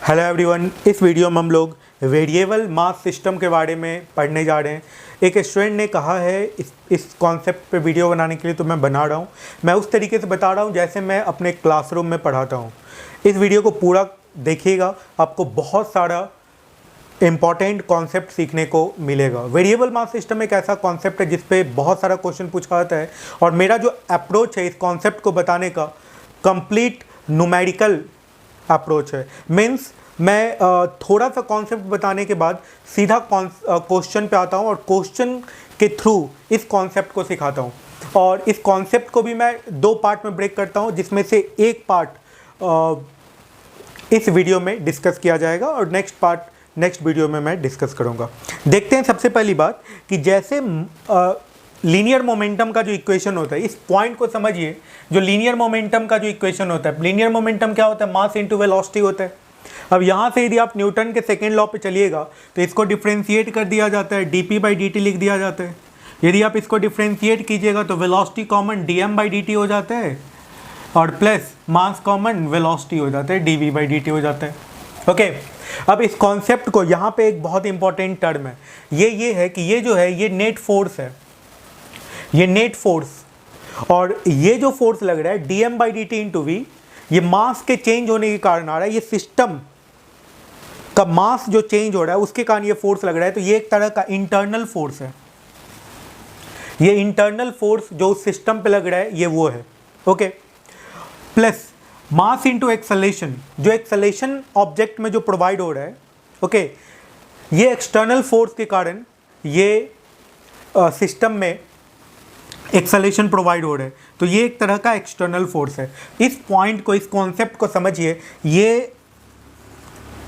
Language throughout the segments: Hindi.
हेलो एवरीवन, इस वीडियो में हम लोग वेरिएबल मास सिस्टम के बारे में पढ़ने जा रहे हैं। एक स्टूडेंट ने कहा है इस कॉन्सेप्ट पे वीडियो बनाने के लिए, तो मैं बना रहा हूँ। मैं उस तरीके से बता रहा हूँ जैसे मैं अपने क्लासरूम में पढ़ाता हूँ। इस वीडियो को पूरा देखिएगा, आपको बहुत सारा इम्पॉर्टेंट कॉन्सेप्ट सीखने को मिलेगा। वेरिएबल मास सिस्टम एक ऐसा कॉन्सेप्ट है जिस पे बहुत सारा क्वेश्चन पूछा जाता है, और मेरा जो अप्रोच है इस कॉन्सेप्ट को बताने का कंप्लीट न्यूमेरिकल अप्रोच है। मीन्स मैं थोड़ा सा कॉन्सेप्ट बताने के बाद सीधा क्वेश्चन पे आता हूँ और क्वेश्चन के थ्रू इस कॉन्सेप्ट को सिखाता हूँ। और इस कॉन्सेप्ट को भी मैं दो पार्ट में ब्रेक करता हूँ, जिसमें से एक पार्ट इस वीडियो में डिस्कस किया जाएगा और नेक्स्ट पार्ट नेक्स्ट वीडियो में मैं डिस्कस करूँगा। देखते हैं सबसे पहली बात कि जैसे लीनियर मोमेंटम का जो इक्वेशन होता है, इस पॉइंट को समझिए। जो लीनियर मोमेंटम का जो इक्वेशन होता है, लीनियर मोमेंटम क्या होता है? मास इनटू वेलोसिटी होता है। अब यहाँ से यदि आप न्यूटन के सेकेंड लॉ पे चलिएगा तो इसको डिफ्रेंशिएट कर दिया जाता है, dp/dt लिख दिया जाता है। यदि आप इसको डिफ्रेंशिएट कीजिएगा तो वेलोसिटी कॉमन dm/dt हो जाता है, और प्लस मास कॉमन वेलोसिटी हो जाता है, dv/dt हो जाता है। ओके, अब इस कॉन्सेप्ट को यहाँ पे एक बहुत इंपॉर्टेंट टर्म है, ये है कि ये जो है ये नेट फोर्स है, ये नेट फोर्स। और ये जो फोर्स लग रहा है dm/dt इंटू v, ये मास के चेंज होने के कारण आ रहा है। ये सिस्टम का मास जो चेंज हो रहा है उसके कारण ये फोर्स लग रहा है। तो ये एक तरह का इंटरनल फोर्स है। ये इंटरनल फोर्स जो उस सिस्टम पे लग रहा है ये वो है। Okay, plus mass into acceleration, जो एक्सेलरेशन ऑब्जेक्ट में जो प्रोवाइड हो रहा है। ओके, ये एक्सटर्नल फोर्स के कारण ये सिस्टम में एक्सेलरेशन प्रोवाइड हो रहा है, तो ये एक तरह का एक्सटर्नल फोर्स है। इस पॉइंट को, इस कॉन्सेप्ट को समझिए। ये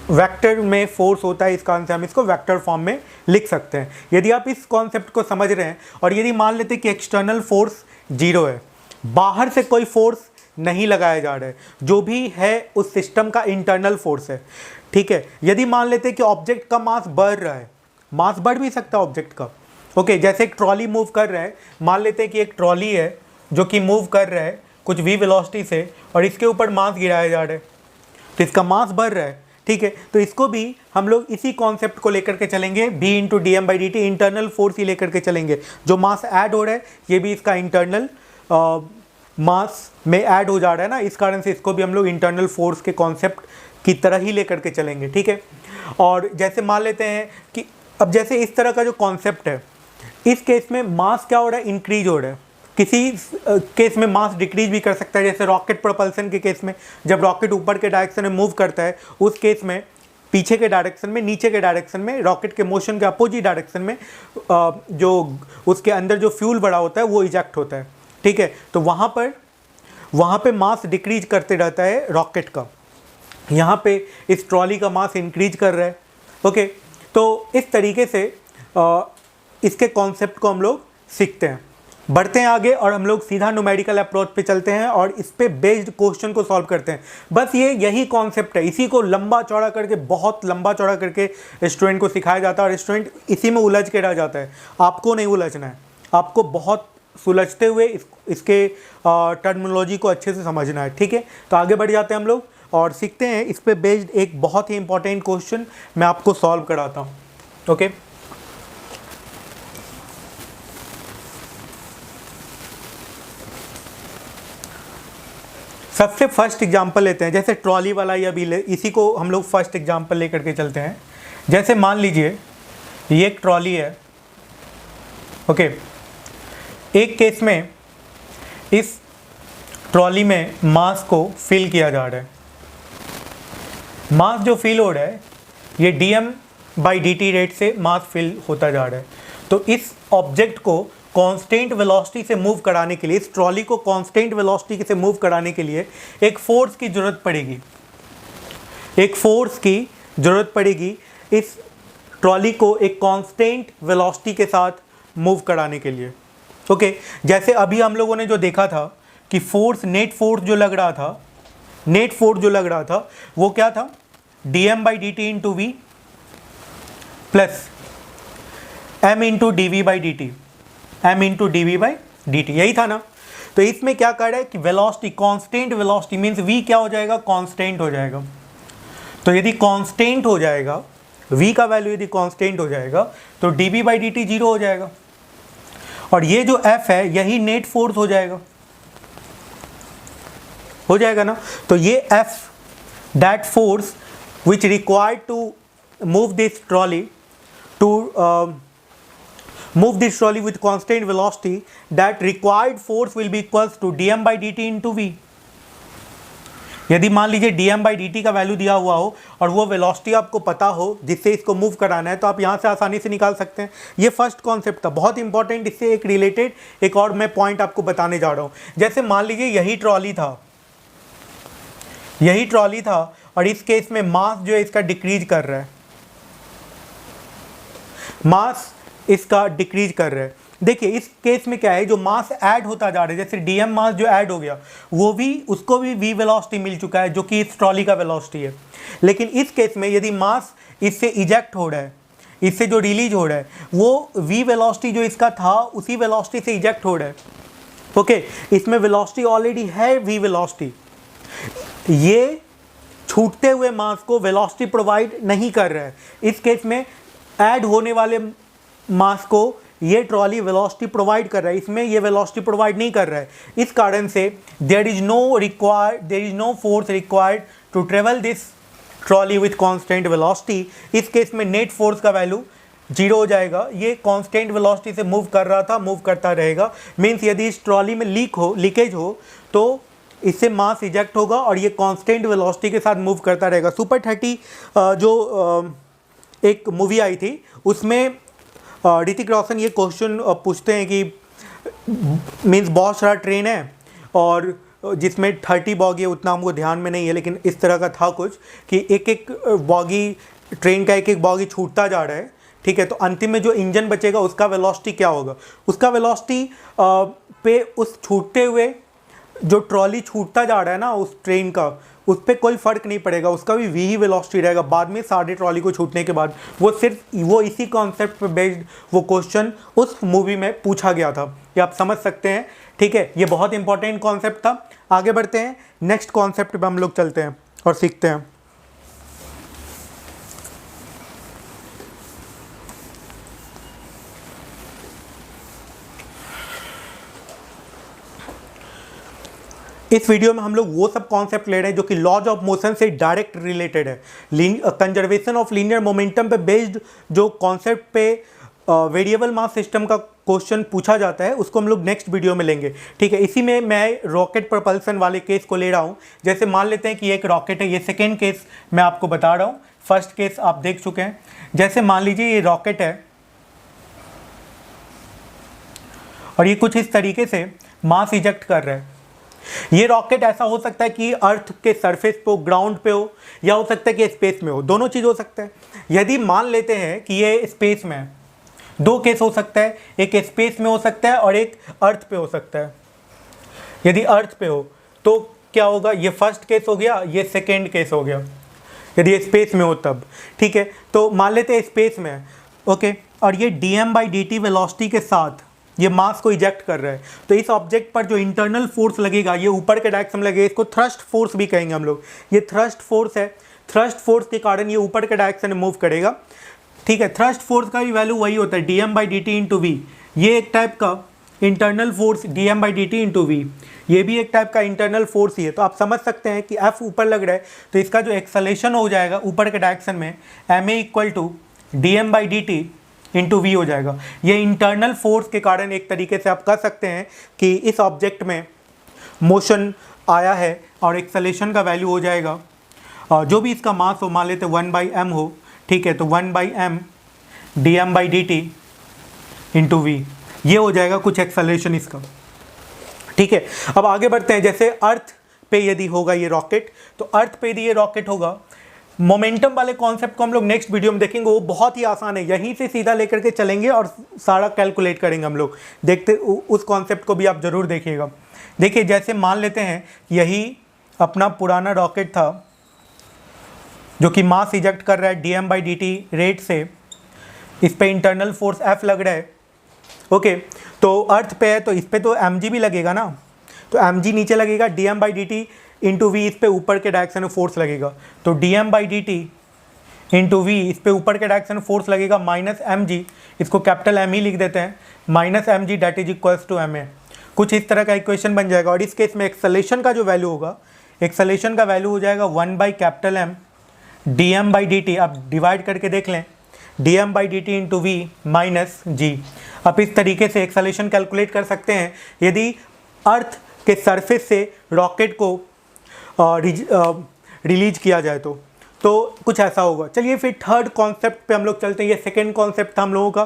वेक्टर में फोर्स होता है, इस कारण से हम इसको वेक्टर फॉर्म में लिख सकते हैं। यदि आप इस कॉन्सेप्ट को समझ रहे हैं, और यदि मान लेते हैं कि एक्सटर्नल फोर्स 0 है, बाहर से कोई फोर्स नहीं लगाया जा रहा है, जो भी है उस सिस्टम का इंटरनल फोर्स है। ठीक है, यदि मान लेते हैं कि ऑब्जेक्ट का मास बढ़ रहा है, मास बढ़ भी सकता है ऑब्जेक्ट का। ओके, जैसे एक ट्रॉली मूव कर रहा है, मान लेते हैं कि एक ट्रॉली है जो कि मूव कर रहा है कुछ v वेलोसिटी से, और इसके ऊपर मास गिराया जा रहा है, तो इसका मास बढ़ रहा है। ठीक है, तो इसको भी हम लोग इसी कॉन्सेप्ट को लेकर के चलेंगे, v into dm/dt, internal force ही लेकर के चलेंगे। जो मास ऐड हो रहा है ये भी इसका इंटरनल मास में ऐड हो जा रहा है ना, इस कारण से इसको भी हम लोग इंटरनल फोर्स के कॉन्सेप्ट की तरह ही लेकर के चलेंगे। ठीक है, और जैसे मान लेते हैं कि अब जैसे इस तरह का जो कॉन्सेप्ट है, इस केस में मास क्या हो रहा है? इंक्रीज हो रहा है। किसी केस में मास डिक्रीज भी कर सकता है, जैसे रॉकेट प्रोपल्सन के केस में, जब रॉकेट ऊपर के डायरेक्शन में मूव करता है, उस केस में पीछे के डायरेक्शन में, नीचे के डायरेक्शन में, रॉकेट के मोशन के अपोजिट डायरेक्शन में जो उसके अंदर जो फ्यूल भरा होता है वो इजेक्ट होता है। ठीक है, तो वहाँ पे मास डिक्रीज करते रहता है रॉकेट का। यहाँ पे इस ट्रॉली का मास इंक्रीज कर रहा है। ओके, तो इस तरीके से इसके कॉन्सेप्ट को हम लोग सीखते हैं। बढ़ते हैं आगे और हम लोग सीधा न्यूमेरिकल अप्रोच पे चलते हैं और इस पे बेस्ड क्वेश्चन को सॉल्व करते हैं। बस यही कॉन्सेप्ट है, इसी को लंबा चौड़ा करके, बहुत लंबा चौड़ा करके स्टूडेंट को सिखाया जाता है, और स्टूडेंट इसी में उलझ के रह जाता है। आपको नहीं उलझना है, आपको बहुत सुलझते हुए इसके टर्मिनोलॉजी को अच्छे से समझना है। ठीक है, तो आगे बढ़ जाते हैं हम लोग और सीखते हैं इस पे बेस्ड एक बहुत ही इंपॉर्टेंट क्वेश्चन मैं आपको सॉल्व कराता हूँ। ओके, सबसे फर्स्ट एग्जांपल लेते हैं, जैसे ट्रॉली वाला या भी इसी को हम लोग फर्स्ट एग्जांपल लेकर के चलते हैं। जैसे मान लीजिए ये एक ट्रॉली है। ओके, एक केस में इस ट्रॉली में मास को फिल किया जा रहा है। मास जो फिल हो रहा है ये dm/dt रेट से मास फिल होता जा रहा है। तो इस ऑब्जेक्ट को कांस्टेंट वेलोसिटी से मूव कराने के लिए, इस ट्रॉली को कांस्टेंट वेलोसिटी से मूव कराने के लिए एक फोर्स की ज़रूरत पड़ेगी। एक फोर्स की ज़रूरत पड़ेगी इस ट्रॉली को एक कांस्टेंट वेलोसिटी के साथ मूव कराने के लिए। ओके, जैसे अभी हम लोगों ने जो देखा था कि फोर्स, नेट फोर्स जो लग रहा था, नेट फोर्स जो लग रहा था वो क्या था? dm/dt into v plus m into dv/dt, m into dv/dt, यही था ना। तो इसमें क्या कर रहा है कि velocity, constant velocity means v क्या हो जाएगा? कांस्टेंट हो जाएगा। तो यदि कांस्टेंट हो जाएगा, v का वैल्यू यदि कांस्टेंट हो जाएगा तो dB बाई dt 0 हो जाएगा, और ये जो F है यही नेट फोर्स हो जाएगा ना। तो ये F, that force which required to move this trolley with constant velocity, that required force will be equals to dm by dt into v। यदि मान लीजिए dm by dt का वैल्यू दिया हुआ हो और वो वेलोसिटी आपको पता हो जिससे इसको मूव कराना है, तो आप यहाँ से आसानी से निकाल सकते हैं। ये फर्स्ट कॉन्सेप्ट था, बहुत इंपॉर्टेंट। इससे एक रिलेटेड एक और मैं पॉइंट आपको बताने जा रहा हूँ। जैसे मान लीजिए यही ट्रॉली था और इस केस में मास जो है इसका डिक्रीज कर रहा है, मास इसका डिक्रीज कर रहा है। देखिए इस केस में क्या है, जो मास ऐड होता जा रहा है, जैसे डीएम मास जो ऐड हो गया वो भी, उसको भी वी वेलोसिटी मिल चुका है जो कि इस ट्रॉली का वेलोसिटी है। लेकिन इस केस में यदि मास इससे इजेक्ट हो रहा है, इससे जो रिलीज हो रहा है, वो वी वेलोसिटी जो इसका था उसी वेलोसिटी से इजेक्ट हो रहा है। ओके, इसमें वेलोसिटी ऑलरेडी है, वी वेलोसिटी। ये छूटते हुए मास को वेलोसिटी प्रोवाइड नहीं कर रहा है। इस केस में ऐड होने वाले मास को ये ट्रॉली वेलोसिटी प्रोवाइड कर रहा है, इसमें ये वेलोसिटी प्रोवाइड नहीं कर रहा है। इस कारण से there is no force required to travel this trolley with constant velocity. इस केस में नेट फोर्स का वैल्यू 0 हो जाएगा। ये कांस्टेंट वेलोसिटी से मूव कर रहा था, मूव करता रहेगा। मीन्स यदि इस ट्रॉली में लीकेज हो तो इससे मास इजेक्ट होगा और ये कांस्टेंट वेलोसिटी के साथ मूव करता रहेगा। सुपर 30 जो एक मूवी आई थी उसमें ऋतिक रोशन ये क्वेश्चन पूछते हैं कि मीन्स बहुत सारा ट्रेन है और जिसमें 30 बॉगी है, उतना हमको ध्यान में नहीं है, लेकिन इस तरह का था कुछ कि एक एक बॉगी, ट्रेन का एक एक बॉगी छूटता जा रहा है। ठीक है, तो अंतिम में जो इंजन बचेगा उसका वेलोसिटी क्या होगा, उसका वेलोसिटी पे उस छूटते हुए जो ट्रॉली छूटता जा रहा है ना उस ट्रेन का, उस पर कोई फ़र्क नहीं पड़ेगा, उसका भी वी ही वेलोसिटी रहेगा बाद में सारे ट्रॉली को छूटने के बाद। वो इसी कॉन्सेप्ट पे बेस्ड वो क्वेश्चन उस मूवी में पूछा गया था, ये आप समझ सकते हैं। ठीक है, ये बहुत इंपॉर्टेंट कॉन्सेप्ट था। आगे बढ़ते हैं, नेक्स्ट कॉन्सेप्ट पे हम लोग चलते हैं और सीखते हैं। इस वीडियो में हम लोग वो सब कॉन्सेप्ट ले रहे हैं जो कि लॉज ऑफ मोशन से डायरेक्ट रिलेटेड है। कंजर्वेशन ऑफ लीनियर मोमेंटम पे बेस्ड जो कॉन्सेप्ट पे वेरिएबल मास सिस्टम का क्वेश्चन पूछा जाता है उसको हम लोग नेक्स्ट वीडियो में लेंगे। ठीक है, इसी में मैं रॉकेट प्रपल्सन वाले केस को ले रहा हूँ। जैसे मान लेते हैं कि एक रॉकेट है, ये सेकेंड केस मैं आपको बता रहा हूँ, फर्स्ट केस आप देख चुके हैं। जैसे मान लीजिए ये रॉकेट है और ये कुछ इस तरीके से मास इजेक्ट कर रहा है। ये रॉकेट ऐसा हो सकता है कि अर्थ के सरफेस पे हो, ग्राउंड पे हो, या हो सकता है कि स्पेस में हो, दोनों चीज़ हो सकता है। यदि मान लेते हैं कि ये स्पेस में है, दो केस हो सकता है, एक स्पेस में हो सकता है और एक अर्थ पे हो सकता है। यदि अर्थ पे हो तो क्या होगा, ये फर्स्ट केस हो गया, ये सेकेंड केस हो गया यदि स्पेस में हो तब। ठीक है, तो मान लेते हैं स्पेस में है, ओके, और ये dm बाई dt वेलोसिटी के साथ ये मास को इजेक्ट कर रहा है। तो इस ऑब्जेक्ट पर जो इंटरनल फोर्स लगेगा ये ऊपर के डायरेक्शन में लगेगा, इसको थ्रस्ट फोर्स भी कहेंगे हम लोग। ये थ्रस्ट फोर्स है, थ्रस्ट फोर्स के कारण ये ऊपर के डायरेक्शन में मूव करेगा। ठीक है, थ्रस्ट फोर्स का भी वैल्यू वही होता है dm by dt into v. ये एक टाइप का internal force dm by dt into v, ये भी एक टाइप का इंटरनल फोर्स ही है। तो आप समझ सकते हैं कि F ऊपर लग रहा है तो इसका जो एक्सेलेरेशन हो जाएगा ऊपर के डायरेक्शन में ma equal to dm by dt into v हो जाएगा। ये इंटरनल फोर्स के कारण एक तरीके से आप कह सकते हैं कि इस ऑब्जेक्ट में मोशन आया है और एक्सेलेरेशन का वैल्यू हो जाएगा जो भी इसका मास हो, मान लेते 1/m हो। ठीक है, तो 1/m dm by dt into v, ये हो जाएगा कुछ एक्सेलेरेशन इसका। ठीक है, अब आगे बढ़ते हैं। जैसे अर्थ पे यदि होगा ये रॉकेट, तो अर्थ पे यदि ये रॉकेट होगा, मोमेंटम वाले कॉन्सेप्ट को हम लोग नेक्स्ट वीडियो में देखेंगे। वो बहुत ही आसान है, यहीं से सीधा लेकर के चलेंगे और सारा कैलकुलेट करेंगे हम लोग। देखते उस कॉन्सेप्ट को भी आप ज़रूर देखिएगा। देखिए, जैसे मान लेते हैं यही अपना पुराना रॉकेट था जो कि मास इजेक्ट कर रहा है dm बाई dt रेट से, इस पे इंटरनल फोर्स F लग रहा है। ओके, तो अर्थ पे है तो इस पे तो mg भी लगेगा ना, तो mg नीचे लगेगा, dm by dt into v इस पे ऊपर के डायरेक्शन में फोर्स लगेगा, तो dm/dt इंटू वी इस पे ऊपर के डायरेक्शन में फोर्स लगेगा माइनस mg, इसको कैपिटल M ही लिख देते हैं, minus mg that is equals to ma। कुछ इस तरह का इक्वेशन बन जाएगा। और इस केस में एक्सेलेरेशन का जो वैल्यू होगा, एक्सेलेरेशन का वैल्यू हो जाएगा 1/M dm/dt, आप डिवाइड करके देख लें, dm/dt इंटू वी माइनस जी। आप इस तरीके से एक्सेलेरेशन कैलकुलेट कर सकते हैं यदि अर्थ के सरफेस से रॉकेट को रिलीज किया जाए तो कुछ ऐसा होगा। चलिए फिर थर्ड कॉन्सेप्ट पे हम लोग चलते हैं। ये सेकेंड कॉन्सेप्ट था हम लोगों का,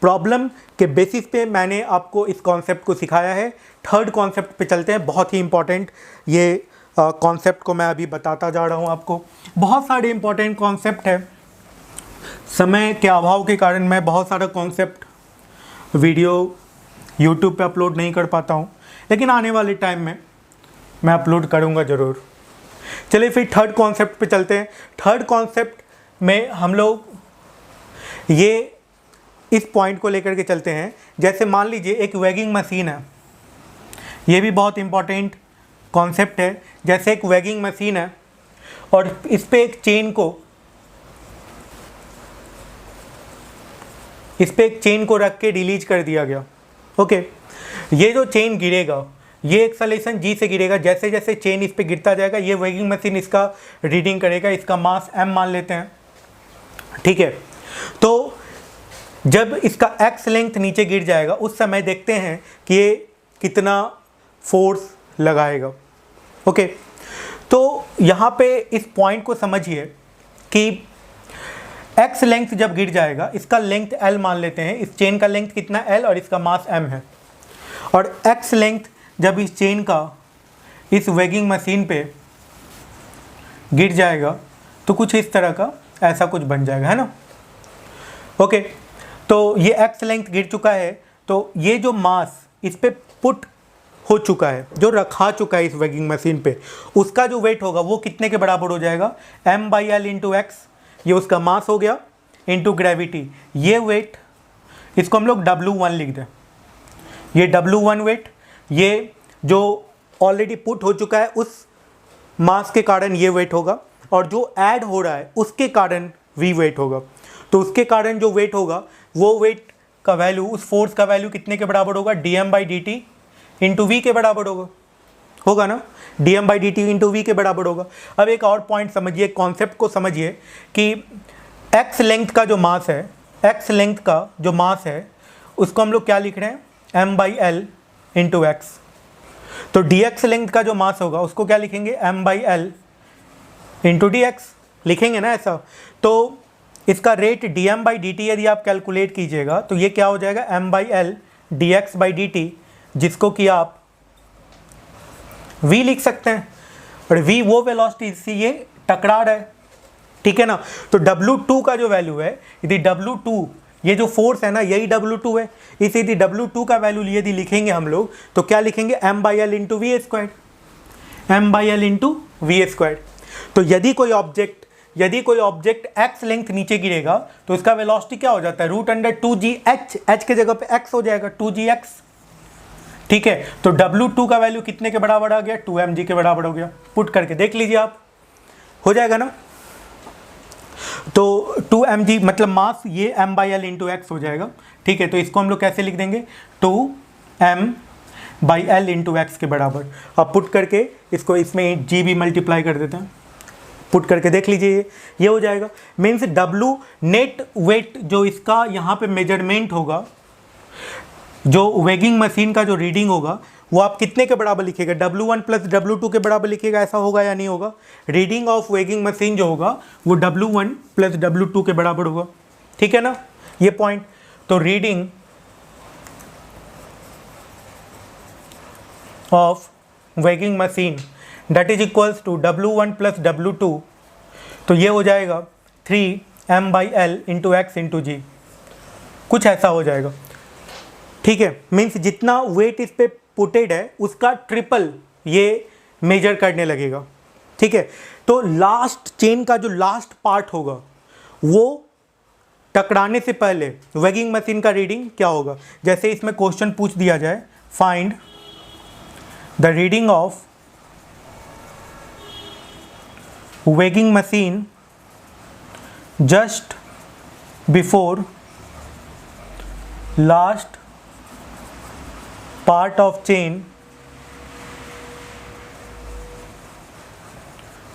प्रॉब्लम के बेसिस पे मैंने आपको इस कॉन्सेप्ट को सिखाया है। थर्ड कॉन्सेप्ट पे चलते हैं, बहुत ही इंपॉर्टेंट ये कॉन्सेप्ट को मैं अभी बताता जा रहा हूँ आपको। बहुत सारे इंपॉर्टेंट कॉन्सेप्ट है, समय के अभाव के कारण मैं बहुत सारा कॉन्सेप्ट वीडियो यूट्यूब पे अपलोड नहीं कर पाता हूँ, लेकिन आने वाले टाइम में मैं अपलोड करूँगा ज़रूर। चलिए फिर थर्ड कॉन्सेप्ट पे चलते हैं। थर्ड कॉन्सेप्ट में हम लोग ये इस पॉइंट को लेकर के चलते हैं, जैसे मान लीजिए एक वैगिंग मशीन है, ये भी बहुत इंपॉर्टेंट कॉन्सेप्ट है। जैसे एक वैगिंग मशीन है और इस पे एक चेन को रख के रिलीज कर दिया गया। ओके, ये जो चेन गिरेगा ये एक्सेलेरेशन g से गिरेगा। जैसे जैसे चेन इस पे गिरता जाएगा ये वैगिंग मशीन इसका रीडिंग करेगा, इसका मास m मान लेते हैं, ठीक है। तो जब इसका x लेंथ नीचे गिर जाएगा उस समय देखते हैं कि ये कितना फोर्स लगाएगा। ओके, तो यहाँ पे इस पॉइंट को समझिए कि x लेंथ जब गिर जाएगा, इसका लेंथ l मान लेते हैं, इस चेन का लेंथ कितना l और इसका मास m है, और x लेंथ जब इस चेन का इस वैगिंग मशीन पे गिर जाएगा तो कुछ इस तरह का ऐसा कुछ बन जाएगा, है ना। ओके, तो ये x लेंथ गिर चुका है, तो ये जो मास इस पे पुट हो चुका है, जो रखा चुका है इस वैगिंग मशीन पे, उसका जो वेट होगा वो कितने के बराबर हो जाएगा, m/l इंटू एक्स, ये उसका मास हो गया, इंटू ग्रेविटी, ये वेट, इसको हम लोग W1 लिख दें, ये W1 वेट, ये जो ऑलरेडी पुट हो चुका है उस मास के कारण ये वेट होगा, और जो ऐड हो रहा है उसके कारण V वेट होगा। तो उसके कारण जो वेट होगा वो वेट का वैल्यू, उस फोर्स का वैल्यू कितने के बराबर होगा, dm/dt इंटू वी के बराबर होगा ना, dm/dt इंटू वी के बराबर होगा। अब एक और पॉइंट समझिए, कॉन्सेप्ट को समझिए कि x लेंथ का जो मास है, x लेंथ का जो मास है उसको हम लोग क्या लिख रहे हैं, m/l इंटू एक्स। तो dx लेंथ का जो मास होगा उसको क्या लिखेंगे, m/l इंटू dx लिखेंगे ना ऐसा। तो इसका रेट dm/dt यदि आप कैलकुलेट कीजिएगा तो ये क्या हो जाएगा, m/l dx/dt, जिसको कि आप v लिख सकते हैं, और v वो वेलोसिटी से ये टकरा रहा है, ठीक है ना। तो W2 का जो वैल्यू है, यदि W2 ये जो फोर्स है ना यही W2 है, इसे यदि W2 का वैल्यू यदि लिखेंगे हम लोग तो क्या लिखेंगे, m/l into v square, m/l into v square. तो यदि कोई ऑब्जेक्ट x लेंथ नीचे गिरेगा तो इसका वेलोसिटी क्या हो जाता है, √2gh, h के जगह पे x हो जाएगा, 2gx, ठीक है। तो W2 का वैल्यू कितने के बराबर आ गया, 2mg के बराबर हो गया। पुट करके देख लीजिए आप, हो जाएगा ना। तो 2mg मतलब मास, ये m/l इंटू एक्स हो जाएगा, ठीक है। तो इसको हम लोग कैसे लिख देंगे, 2m/l इंटू एक्स के बराबर। अब पुट करके इसको इसमें g भी मल्टीप्लाई कर देते हैं, पुट करके देख लीजिए ये हो जाएगा। मीन्स W नेट वेट जो इसका यहाँ पे मेजरमेंट होगा, जो वैगिंग मशीन का जो रीडिंग होगा वो आप कितने के बराबर लिखिएगा, W1 प्लस W2 के बराबर लिखिएगा, ऐसा होगा या नहीं होगा। रीडिंग ऑफ वैगिंग मशीन जो होगा वो W1 प्लस W2 के बराबर होगा, ठीक है ना, ये पॉइंट। तो reading of weighing machine that is equals to W1 plus W2, तो ये हो जाएगा 3m/l इंटू एक्स इंटू जी, कुछ ऐसा हो जाएगा, ठीक है। मीन्स जितना वेट इस पे पुटेड है उसका ट्रिपल ये मेजर करने लगेगा, ठीक है। तो लास्ट चेन का जो लास्ट पार्ट होगा वो टकराने से पहले वैगिंग मशीन का रीडिंग क्या होगा। जैसे इसमें क्वेश्चन पूछ दिया जाए, find the reading of weighing machine just before last part of chain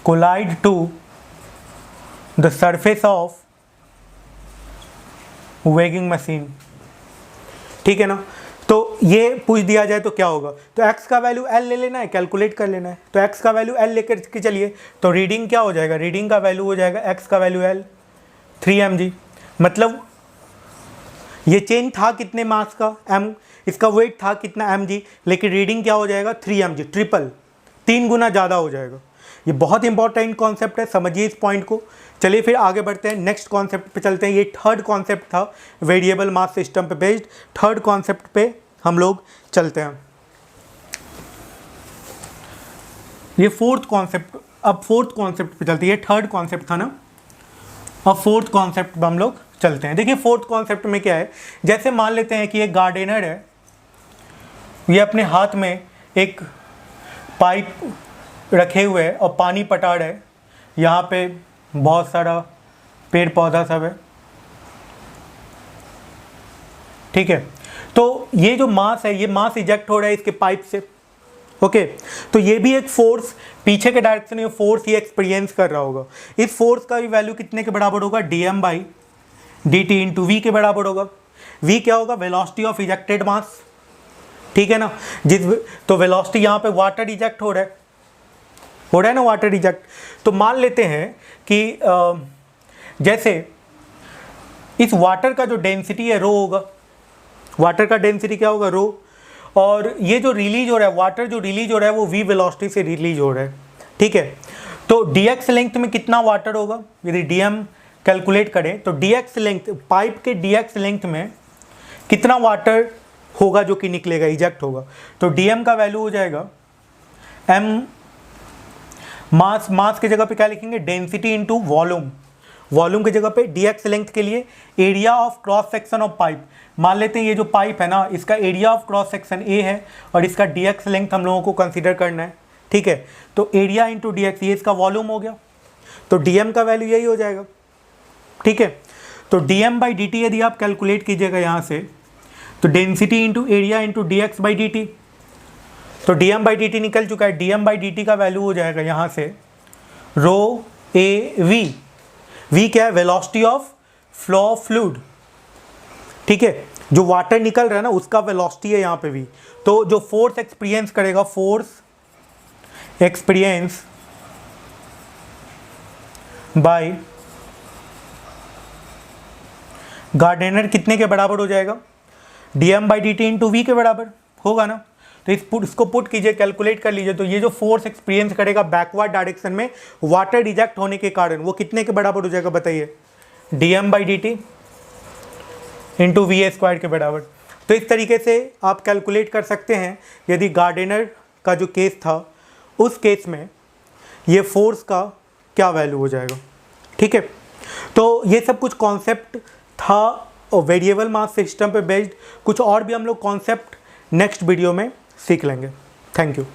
collide to the surface of weighing machine। ठीक है ना। तो ये पूछ दिया जाए तो क्या होगा, तो x का वैल्यू L ले लेना है, कैलकुलेट कर लेना है। तो x का वैल्यू L लेकर के चलिए, तो रीडिंग क्या हो जाएगा, रीडिंग का वैल्यू हो जाएगा x का वैल्यू L 3 mg। मतलब ये चेन था कितने मास का m, इसका वेट था कितना mg, लेकिन रीडिंग क्या हो जाएगा 3 mg, ट्रिपल 3 गुना ज़्यादा हो जाएगा। ये बहुत इंपॉर्टेंट कॉन्सेप्ट है, समझिए इस पॉइंट को। चलिए फिर आगे बढ़ते हैं, नेक्स्ट कॉन्सेप्ट पे चलते हैं। ये थर्ड कॉन्सेप्ट था वेरिएबल मास सिस्टम पे बेस्ड। थर्ड कॉन्सेप्ट पे हम लोग चलते हैं। ये फोर्थ कॉन्सेप्ट, अब फोर्थ कॉन्सेप्ट पे चलते हैं। ये थर्ड कॉन्सेप्ट था ना, अब फोर्थ कॉन्सेप्ट पे हम लोग चलते हैं। देखिए फोर्थ कॉन्सेप्ट में क्या है, जैसे मान लेते हैं कि एक गार्डनर है, ये अपने हाथ में एक पाइप रखे हुए है और पानी पटा रहे है। यहाँ पे बहुत सारा पेड़ पौधा सब है, ठीक है। तो ये जो मास है, ये मास इजेक्ट हो रहा है इसके पाइप से, ओके। तो ये भी एक फोर्स पीछे के डायरेक्शन में फोर्स ये एक्सपीरियंस कर रहा होगा। इस फोर्स का भी वैल्यू कितने के बराबर होगा, dm/dt इंटू v के बराबर होगा। v क्या होगा, वेलोसिटी ऑफ इजेक्टेड मास, ठीक है ना। तो वेलोसिटी यहाँ पे वाटर इजेक्ट हो रहा है ना, वाटर इजेक्ट। तो मान लेते हैं कि जैसे इस वाटर का जो डेंसिटी है रो होगा, वाटर का डेंसिटी क्या होगा, रो। और ये जो रिलीज हो रहा है, वाटर जो रिलीज हो रहा है वो v वेलोसिटी से रिलीज हो रहा है, ठीक है। तो dx लेंथ में कितना वाटर होगा, यदि dm कैलकुलेट करें तो dx लेंथ, पाइप के dx लेंथ में कितना वाटर होगा जो कि निकलेगा, इजेक्ट होगा। तो dm का वैल्यू हो जाएगा m, मास की जगह पे क्या लिखेंगे, डेंसिटी इनटू वॉल्यूम। वॉल्यूम की जगह पे dx लेंथ के लिए area of cross section of pipe. मान लेते हैं ये जो पाइप है ना, इसका area of cross section a है और इसका dx लेंथ हम लोगों को कंसीडर करना है, ठीक है। तो एरिया इंटू dx, ये इसका वॉल्यूम हो गया। तो dm का वैल्यू यही हो जाएगा, ठीक है। तो dm/dt यदि आप कैलकुलेट कीजिएगा यहाँ से, तो density into area into dx/dt, तो dm/dt निकल चुका है। dm/dt का वैल्यू हो जाएगा यहाँ से रो ए वी। वी क्या है, velocity of flow of fluid, ठीक है। जो वाटर निकल रहा है ना उसका वेलोसिटी है यहाँ पे वी। तो जो फोर्स एक्सपीरियंस करेगा, फोर्स एक्सपीरियंस बाय गार्डनर कितने के बराबर हो जाएगा, dm/dt इंटू वी के बराबर होगा ना। तो इसको पुट कीजिए, कैलकुलेट कर लीजिए। तो ये जो फोर्स एक्सपीरियंस करेगा बैकवर्ड डायरेक्शन में वाटर रिजेक्ट होने के कारण, वो कितने के बराबर हो जाएगा बताइए, dm/dt इंटू va² के बराबर। तो इस तरीके से आप कैलकुलेट कर सकते हैं। यदि गार्डनर का जो केस था उस केस में ये फोर्स का क्या वैल्यू हो जाएगा, ठीक है। तो ये सब कुछ कॉन्सेप्ट था वेरिएबल मास सिस्टम पे बेस्ड। कुछ और भी हम लोग कॉन्सेप्ट नेक्स्ट वीडियो में सीख लेंगे। Thank you.